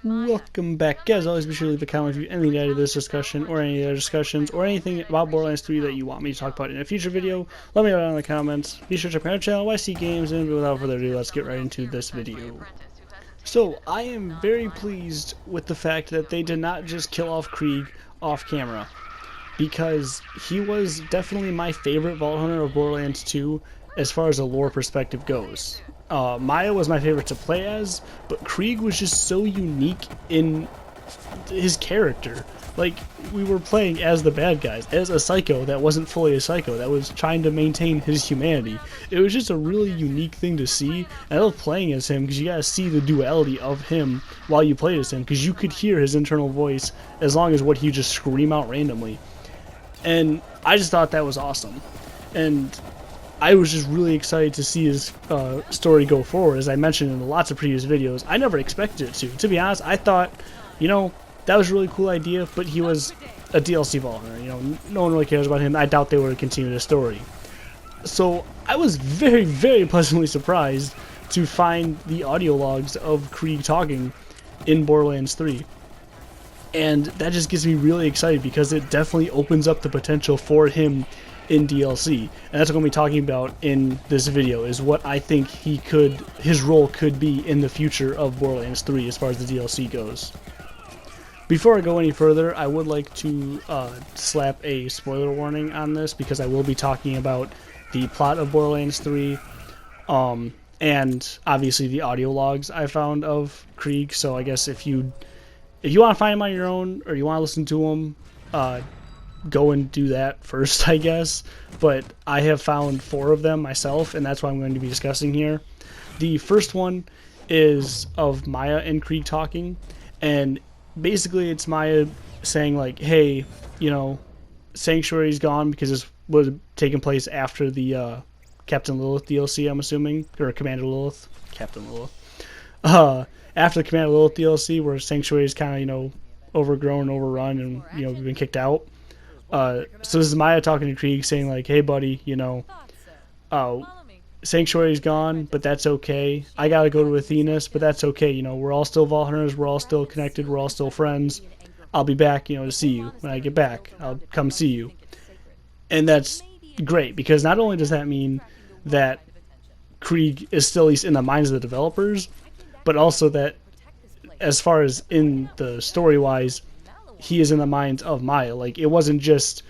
Welcome back. As always, be sure to leave a comment if you have anything to add to this discussion or any other discussions or anything about Borderlands 3 that you want me to talk about in a future video. Let me know down in the comments. Be sure to check my other channel, YC Games, and without further ado, let's get right into this video. So, I am very pleased with the fact that they did not just kill off Krieg off camera, because he was definitely my favorite Vault Hunter of Borderlands 2 as far as a lore perspective goes. Maya was my favorite to play as, but Krieg was just so unique in his character. Like, we were playing as the bad guys, as a psycho that wasn't fully a psycho, that was trying to maintain his humanity. It was just a really unique thing to see, and I love playing as him because you gotta see the duality of him while you played as him, because you could hear his internal voice as long as what he just scream out randomly. And I just thought that was awesome. And I was just really excited to see his story go forward. As I mentioned in lots of previous videos, I never expected it to. To be honest, I thought, that was a really cool idea, but he was a DLC Vault Hunter. No one really cares about him. I doubt they would continue the story. So I was very, very pleasantly surprised to find the audio logs of Krieg talking in Borderlands 3. And that just gets me really excited because it definitely opens up the potential for him in DLC, and that's what I'm going to be talking about in this video, is what I think his role could be in the future of Borderlands 3 as far as the DLC goes. Before I go any further, I would like to slap a spoiler warning on this, because I will be talking about the plot of Borderlands 3, and obviously the audio logs I found of Krieg. So I guess if you want to find them on your own, or you want to listen to them, go and do that first, I guess. But I have found 4 of them myself, and that's what I'm going to be discussing here. The first one is of Maya and Krieg talking, and basically it's Maya saying like, hey, Sanctuary's gone, because this was taking place after the Captain Lilith DLC, I'm assuming, or Commander Lilith, Captain Lilith. After the Commander Lilith DLC, where Sanctuary is kind of, overgrown, overrun, and we've been kicked out. So this is Maya talking to Krieg, saying like, hey buddy, Sanctuary's gone, but that's okay. I gotta go to Athenas, but that's okay. We're all still Vault Hunters, we're all still connected, we're all still friends. I'll be back, to see you. When I get back, I'll come see you. And that's great, because not only does that mean that Krieg is still at least in the minds of the developers, but also that as far as in the story-wise, he is in the minds of Maya. Like, it wasn't just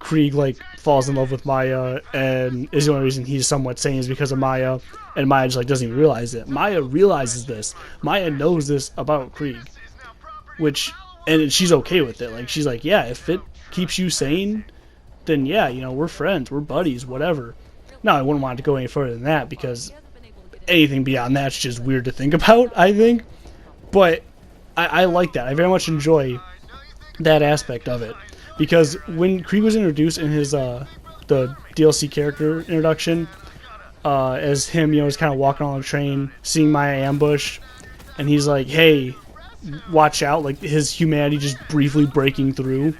Krieg falls in love with Maya and is the only reason he's somewhat sane is because of Maya, and Maya just doesn't even realize it. Maya realizes this. Maya knows this about Krieg, and she's okay with it. She's like, yeah, if it keeps you sane, then yeah, we're friends, we're buddies, whatever. Now, I wouldn't want to go any further than that, because anything beyond that's just weird to think about, I think. But I like that. I very much enjoy that aspect of it, because when Krieg was introduced in his the DLC character introduction, as him, is kind of walking on the train, seeing Maya ambush, and he's like, hey, watch out, his humanity just briefly breaking through,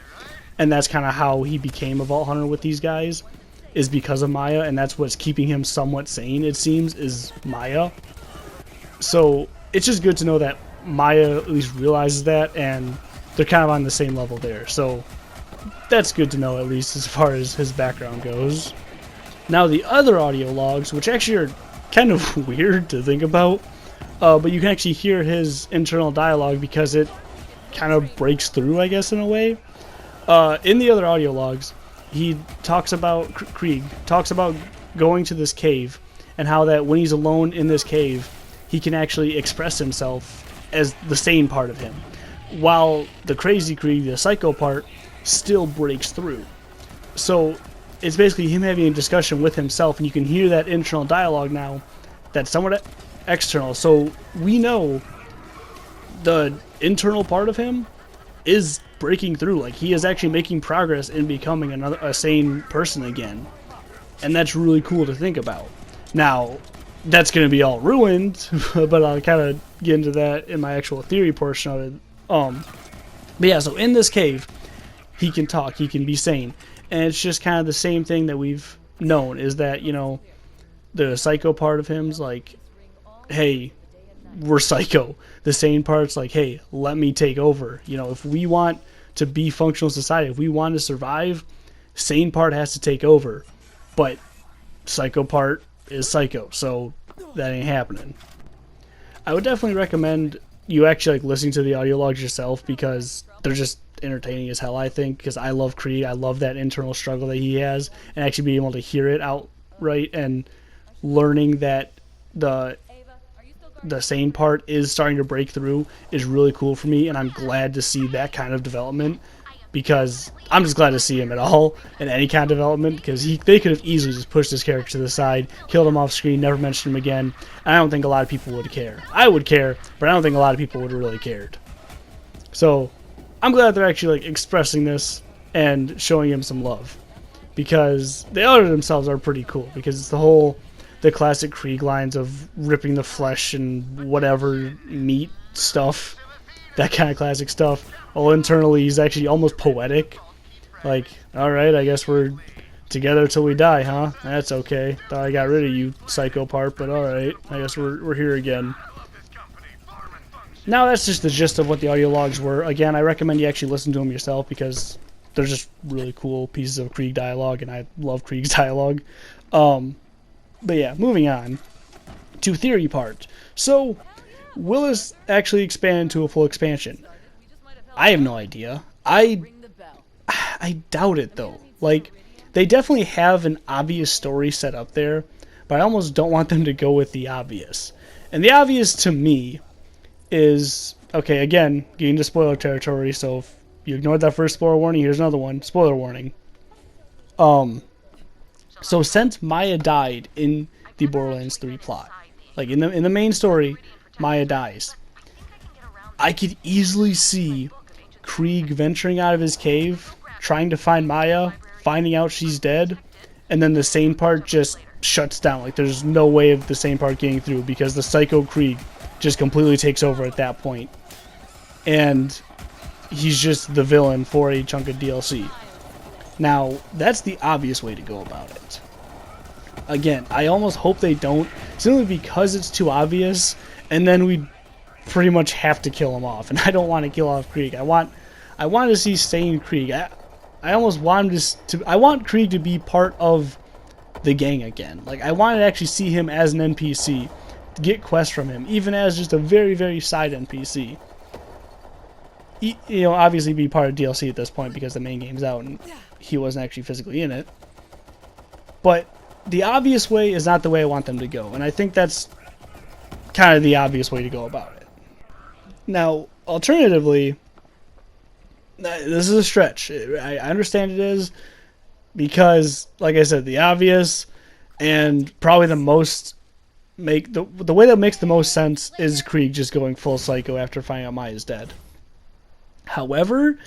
and that's kind of how he became a Vault Hunter with these guys, is because of Maya, and that's what's keeping him somewhat sane, it seems, is Maya. So it's just good to know that Maya at least realizes that, and they're kind of on the same level there. So that's good to know, at least as far as his background goes. Now, the other audio logs, which actually are kind of weird to think about, but you can actually hear his internal dialogue because it kind of breaks through, I guess, in a way. In the other audio logs, he talks about, Krieg talks about going to this cave, and how that when he's alone in this cave, he can actually express himself as the sane part of him, while the crazy Krieg, the psycho part, still breaks through. So it's basically him having a discussion with himself, and you can hear that internal dialogue now that's somewhat external. So we know the internal part of him is breaking through. He is actually making progress in becoming a sane person again. And that's really cool to think about. Now, that's going to be all ruined, but I'll kind of get into that in my actual theory portion of it. But yeah, so in this cave, he can talk, he can be sane, and it's just kind of the same thing that we've known, is that, the psycho part of him's like, hey, we're Psycho. The sane part's like, hey, let me take over. You know, if we want to be functional society, if we want to survive, sane part has to take over. But Psycho part is Psycho, so that ain't happening. I would definitely recommend you actually like listening to the audio logs yourself, because they're just entertaining as hell, I think, because I love Krieg. I love that internal struggle that he has, and actually being able to hear it outright and learning that the sane part is starting to break through is really cool for me, and I'm glad to see that kind of development, because I'm just glad to see him at all in any kind of development, because they could have easily just pushed this character to the side, killed him off screen, never mentioned him again, and I don't think a lot of people would care. I would care, but I don't think a lot of people would have really cared. So I'm glad they're actually like expressing this and showing him some love, because the other themselves are pretty cool, because it's the classic Krieg lines of ripping the flesh and whatever meat stuff, that kind of classic stuff. Well, internally he's actually almost poetic, like, alright, I guess we're together till we die, huh? That's okay. Thought I got rid of you, Psycho part, but alright, I guess we're here again. Now that's just the gist of what the audio logs were. Again, I recommend you actually listen to them yourself, because they're just really cool pieces of Krieg dialogue, and I love Krieg's dialogue. But yeah, moving on to theory part. So, will this actually expand into a full expansion? I have no idea. I doubt it, though. Like, they definitely have an obvious story set up there, but I almost don't want them to go with the obvious. And the obvious to me is, okay, again, getting into spoiler territory, so if you ignored that first spoiler warning, here's another one. Spoiler warning. So since Maya died in the Borderlands 3 plot, like in the main story, Maya dies, I could easily see Krieg venturing out of his cave, trying to find Maya, finding out she's dead, and then the sane part just shuts down. Like, there's no way of the sane part getting through, because the Psycho Krieg just completely takes over at that point. And he's just the villain for a chunk of DLC. Now, that's the obvious way to go about it. Again, I almost hope they don't, simply because it's too obvious, and then we pretty much have to kill him off. And I don't want to kill off Krieg. I want to see sane Krieg. I almost want him I want Krieg to be part of the gang again. Like, I want to actually see him as an NPC, get quests from him, even as just a very, very side NPC. You know, obviously be part of DLC at this point, because the main game's out and he wasn't actually physically in it. But the obvious way is not the way I want them to go, and I think that's kind of the obvious way to go about it. Now, alternatively, this is a stretch. I understand it is, because, like I said, the obvious and probably the most the way that makes the most sense is Krieg just going full Psycho after finding out Maya's dead. However,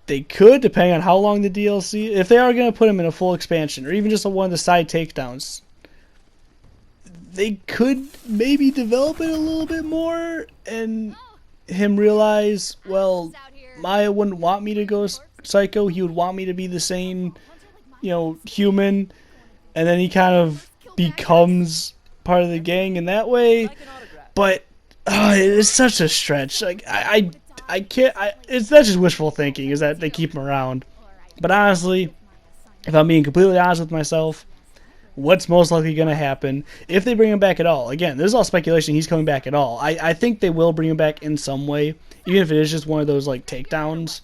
they could, depending on how long the DLC, if they are going to put him in a full expansion, or even just one of the side takedowns, they could maybe develop it a little bit more, and him realize, well, Maya wouldn't want me to go Psycho, he would want me to be the same, you know, human, and then he kind of becomes part of the gang in that way. But it's such a stretch. Like, I can't. That's just wishful thinking, is that they keep him around. But honestly, if I'm being completely honest with myself, what's most likely going to happen if they bring him back at all? Again, this is all speculation. He's coming back at all. I think they will bring him back in some way, even if it is just one of those like takedowns.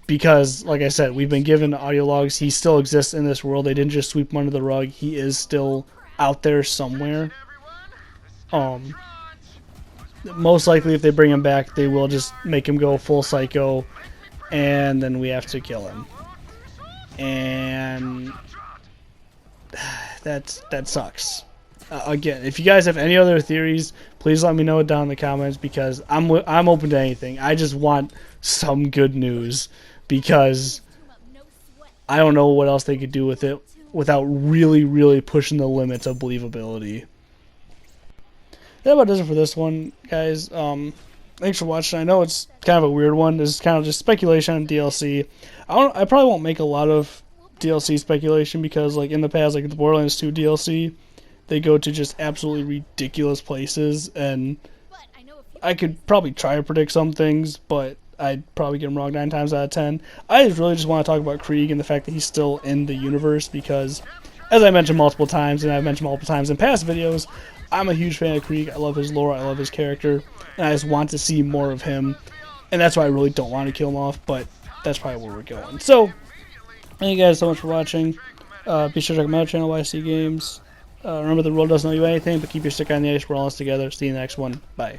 Because, like I said, we've been given audio logs. He still exists in this world. They didn't just sweep him under the rug. He is still out there somewhere. Most likely, if they bring him back, they will just make him go full Psycho, and then we have to kill him. And that sucks. Again, if you guys have any other theories, please let me know it down in the comments, because I'm open to anything. I just want some good news, because I don't know what else they could do with it without really, really pushing the limits of believability. That about does it for this one, guys. Thanks for watching. I know it's kind of a weird one. This is kind of just speculation on DLC. I probably won't make a lot of DLC speculation, because like in the past, like the Borderlands 2 DLC, They go to just absolutely ridiculous places, and I could probably try to predict some things, but I'd probably get them wrong 9 times out of 10. I really just want to talk about Krieg and the fact that he's still in the universe because, as I mentioned multiple times, and I've mentioned multiple times in past videos, I'm a huge fan of Krieg. I love his lore, I love his character, and I just want to see more of him. And that's why I really don't want to kill him off, but that's probably where we're going. So, thank you guys so much for watching. Be sure to check out my channel, YC Games. Remember, the world doesn't owe you anything, but keep your stick on the ice. We're all in this together. See you in the next one. Bye.